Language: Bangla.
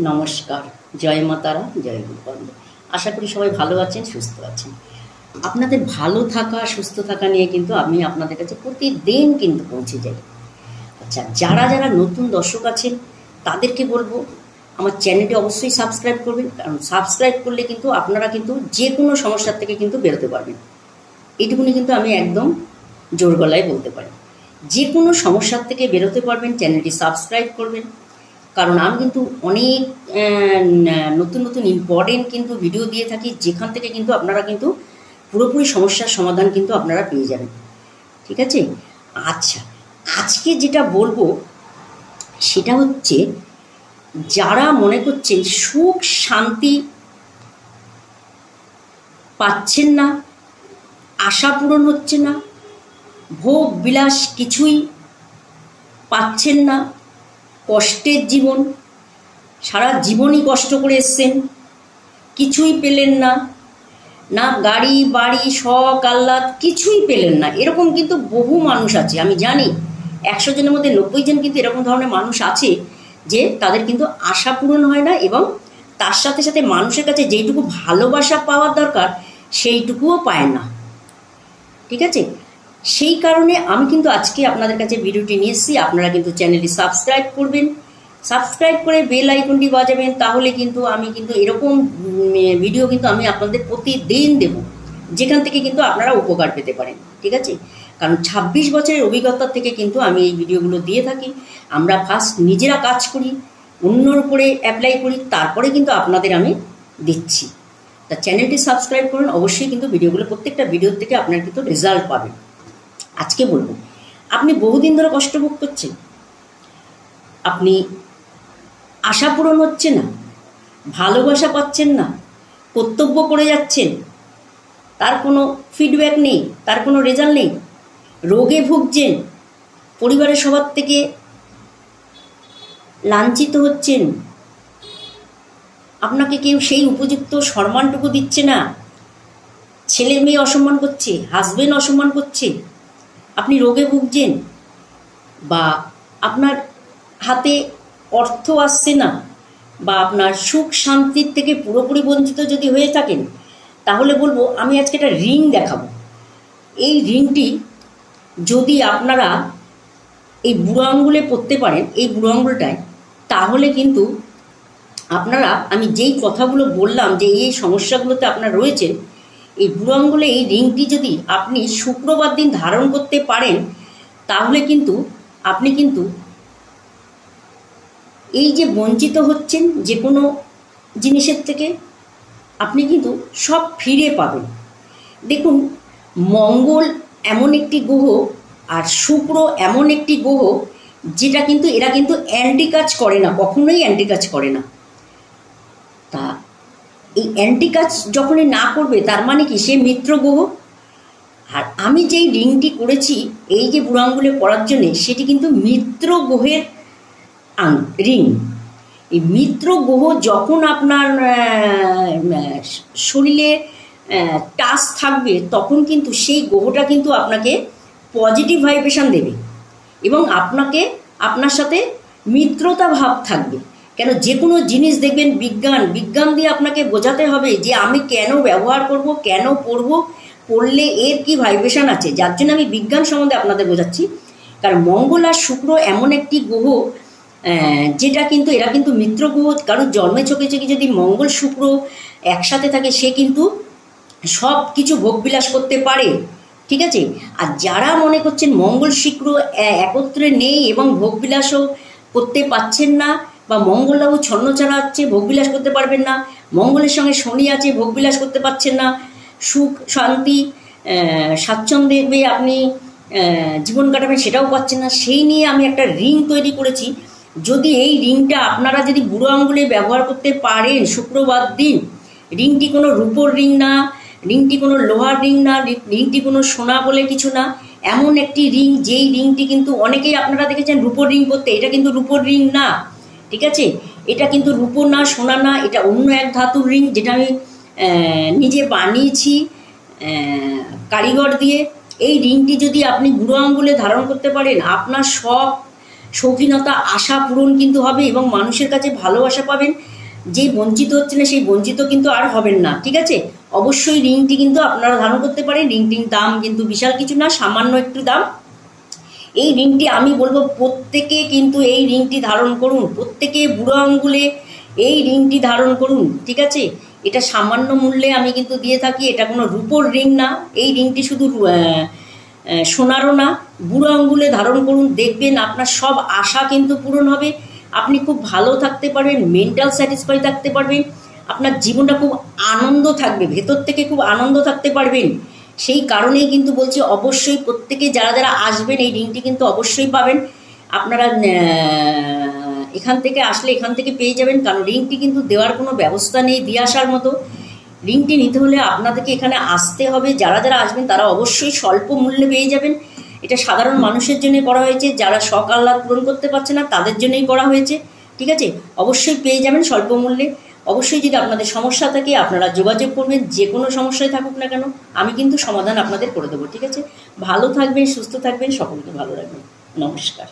নমস্কার, জয় মা তারা, জয় গুরুবন্দ। আশা করি সবাই ভালো আছেন, সুস্থ আছেন। আপনাদের ভালো থাকা, সুস্থ থাকা নিয়ে কিন্তু আমি আপনাদের কাছে প্রতিদিন কিন্তু পৌঁছে যাই। আচ্ছা, যারা যারা নতুন দর্শক আছেন তাদেরকে বলবো আমার চ্যানেলটি অবশ্যই সাবস্ক্রাইব করবেন, কারণ সাবস্ক্রাইব করলে কিন্তু আপনারা কিন্তু যে কোনো সমস্যার থেকে কিন্তু বেরোতে পারবেন। এইটুকুনি কিন্তু আমি একদম জোর গলায় বলতে পারি, যে কোনো সমস্যার থেকে বেরোতে পারবেন। চ্যানেলটি সাবস্ক্রাইব করবেন, কারণ আমি কিন্তু অনেক নতুন নতুন ইম্পর্টেন্ট কিন্তু ভিডিও দিয়ে থাকি, যেখান থেকে কিন্তু আপনারা কিন্তু পুরোপুরি সমস্যার সমাধান কিন্তু আপনারা পেয়ে যাবেন। ঠিক আছে? আচ্ছা, আজকে যেটা বলবো সেটা হচ্ছে, যারা মনে করছেন সুখ শান্তি পাচ্ছেন না, আশা পূরণ হচ্ছে না, ভোগ বিলাস কিছুই পাচ্ছেন না, কষ্টের জীবন, সারা জীবনই কষ্ট করে এসছেন, কিছুই পেলেন না, না গাড়ি বাড়ি শখ আহ্লাদ কিছুই পেলেন না, এরকম কিন্তু বহু মানুষ আছে। আমি জানি 100 জনের মধ্যে 90 জন কিন্তু এরকম ধরনের মানুষ আছে যে তাদের কিন্তু আশা পূরণ হয় না, এবং তার সাথে সাথে মানুষের কাছে যেইটুকু ভালোবাসা পাওয়ার দরকার সেইটুকুও পায় না। ঠিক আছে? সেই কারণে আমি কিন্তু আজকে আপনাদের কাছে ভিডিওটি নিয়ে এসেছি। আপনারা কিন্তু চ্যানেলটি সাবস্ক্রাইব করবেন, সাবস্ক্রাইব করে বেল আইকনটি বাজাবেন, তাহলে কিন্তু আমি কিন্তু এরকম ভিডিও কিন্তু আমি আপনাদের প্রতিদিন দেব, যেখান থেকে কিন্তু আপনারা উপকার পেতে পারেন। ঠিক আছে? কারণ 26 বছরের অভিজ্ঞতা থেকে কিন্তু আমি এই ভিডিওগুলো দিয়ে থাকি। আমরা ফার্স্ট নিজেরা কাজ করি, অন্যর উপরে অ্যাপ্লাই করি, তারপরে কিন্তু আপনাদের আমি দিচ্ছি। তা চ্যানেলটি সাবস্ক্রাইব করুন, অবশ্যই কিন্তু ভিডিওগুলো, প্রত্যেকটা ভিডিওর থেকে আপনারা কিন্তু রেজাল্ট পাবেন। আজকে বলবো, আপনি বহুদিন ধরে কষ্ট ভোগ করছেন, আপনি আশা পূরণ হচ্ছে না, ভালোবাসা পাচ্ছেন না, কর্তব্য করে যাচ্ছেন, তার কোনো ফিডব্যাক নেই, তার কোনো রেজাল্ট নেই, রোগে ভুগছেন, পরিবারের সবার থেকে লাঞ্ছিত হচ্ছেন, আপনাকে কেউ সেই উপযুক্ত সম্মানটুকু দিচ্ছে না, ছেলে মেয়ে অসম্মান করছে, হাজবেন্ড অসম্মান করছে, আপনি রোগে ভুগছেন, বা আপনার হাতে অর্থ আসছে না, বা আপনার সুখ শান্তির থেকে পুরোপুরি বঞ্চিত যদি হয়ে থাকেন, তাহলে বলবো আমি আজকে একটা রিং দেখাবো। এই রিংটি যদি আপনারা এই বুড়ো আঙুলে পরতে পারেন, এই বুড়ো আঙুলটায়, তাহলে কিন্তু আপনারা, আমি যেই কথাগুলো বললাম যে এই সমস্যাগুলোতে আপনারা রয়েছেন, এই বুড়ো আঙুলে এই রিংটি যদি আপনি শুক্রবার দিন ধারণ করতে পারেন, তাহলে কিন্তু আপনি কিন্তু এই যে বঞ্চিত হচ্ছেন যে কোনো জিনিসের থেকে, আপনি কিন্তু সব ফিরে পাবেন। দেখুন, মঙ্গল এমন একটি গ্রহ আর শুক্র এমন একটি গ্রহ যেটা কিন্তু এরা কিন্তু অ্যান্টি কাজ করে না, কখনোই অ্যান্টি কাজ করে না। তা এই অ্যান্টি কাজ যখনই না করবে, তার মানে কি সে মিত্র গ্রহ। আর আমি যেই রিংটি করেছি এই যে বুড়ো আঙুলে পরার জন্যে, সেটি কিন্তু মিত্র গ্রহের রিং। এই মিত্র গ্রহ যখন আপনার শরীরে টাচ থাকবে, তখন কিন্তু সেই গ্রহটা কিন্তু আপনাকে পজিটিভ ভাইব্রেশন দেবে, এবং আপনাকে, আপনার সাথে মিত্রতা ভাব থাকবে। কেন, যে কোনো জিনিস দেখবেন বিজ্ঞান দিয়ে আপনাকে বোঝাতে হবে যে আমি কেন ব্যবহার করব, কেন পড়ব, পড়লে এর কি ভাইব্রেশন আছে, যার জন্য আমি বিজ্ঞান সম্বন্ধে আপনাদের বোঝাচ্ছি। কারণ মঙ্গল আর শুক্র এমন একটি গ্রহ যেটা কিন্তু, এরা কিন্তু মিত্র গ্রহ। কারণ জন্মে চোখে চোখে যদি মঙ্গল শুক্র একসাথে থাকে, সে কিন্তু সব কিছু ভোগবিলাস করতে পারে। ঠিক আছে? আর যারা মনে করছেন মঙ্গল শুক্র একত্রে নেই এবং ভোগবিলাসও করতে পাচ্ছেন না, বা মঙ্গল রাহু ছন্ন ছাড়া হচ্ছে, ভোগবিলাস করতে পারবেন না, মঙ্গলের সঙ্গে শনি আছে, ভোগবিলাস করতে পারছেন না, সুখ শান্তি স্বাচ্ছন্দ্যে আপনি জীবন কাটাবেন সেটাও পাচ্ছেন না, সেই নিয়ে আমি একটা রিং তৈরি করেছি। যদি এই রিংটা আপনারা যদি বুড়ো আঙুলে ব্যবহার করতে পারেন শুক্রবার দিন, রিংটি কোনো রূপোর রিং না, রিংটি কোনো লোহার রিং না, রিংটি কোনো সোনা বলে কিছু না, এমন একটি রিং যেই রিংটি কিন্তু অনেকেই আপনারা দেখেছেন রূপোর রিং করতে, এটা কিন্তু রূপোর রিং না। ঠিক আছে? এটা কিন্তু রূপো না, সোনা না, এটা অন্য এক ধাতুর রিং, যেটা আমি নিজে বানিয়েছি কারিগর দিয়ে। এই রিংটি যদি আপনি বুড়ো আঙুলে ধারণ করতে পারেন, আপনার সব শৌখিনতা, আশা পূরণ কিন্তু হবে এবং মানুষের কাছে ভালোবাসা পাবেন। যে বঞ্চিত হচ্ছে না সেই বঞ্চিত কিন্তু আর হবেন না, ঠিক আছে। অবশ্যই রিংটি কিন্তু আপনারা ধারণ করতে পারেন। রিংটির দাম কিন্তু বিশাল কিছু না, সামান্য একটু দাম। এই রিংটি আমি বলবো প্রত্যেকে কিন্তু এই রিংটি ধারণ করুন, প্রত্যেকে বুড়ো আঙ্গুলে এই রিংটি ধারণ করুন, ঠিক আছে। এটা সামান্য মূল্যে আমি কিন্তু দিয়ে থাকি, এটা কোনো রূপোর রিং না। এই রিংটি শুধু সোনারও না, বুড়ো আঙ্গুলে ধারণ করুন, দেখবেন আপনার সব আশা কিন্তু পূরণ হবে। আপনি খুব ভালো থাকতে পারবেন, মেন্টাল স্যাটিসফাই থাকতে পারবেন, আপনার জীবনটা খুব আনন্দ থাকবে, ভেতর থেকে খুব আনন্দ থাকতে পারবেন। সেই কারণেই কিন্তু বলছি অবশ্যই প্রত্যেকে যারা যারা আসবেন এই রিংটি কিন্তু অবশ্যই পাবেন। আপনারা এখান থেকে আসলে এখান থেকে পেয়ে যাবেন, কারণ রিংটি কিন্তু দেওয়ার কোনো ব্যবস্থা নেই দিয়ে আসার মতো। রিংটি নিতে হলে আপনাদেরকে এখানে আসতে হবে। যারা যারা আসবেন তারা অবশ্যই স্বল্প মূল্যে পেয়ে যাবেন। এটা সাধারণ মানুষের জন্য করা হয়েছে, যারা শখ আহ্লাদ পূরণ করতে পারছে না তাদের জন্যই করা হয়েছে, ঠিক আছে। অবশ্যই পেয়ে যাবেন স্বল্প মূল্যে। অবশ্যই যদি আপনাদের সমস্যা থাকে আপনারা যোগাযোগ করবেন, যে কোনো সমস্যায় থাকুক না কেন আমি কিন্তু সমাধান আপনাদের করে দেবো, ঠিক আছে। ভালো থাকবেন, সুস্থ থাকবেন, সকলকে ভালো রাখবেন। নমস্কার।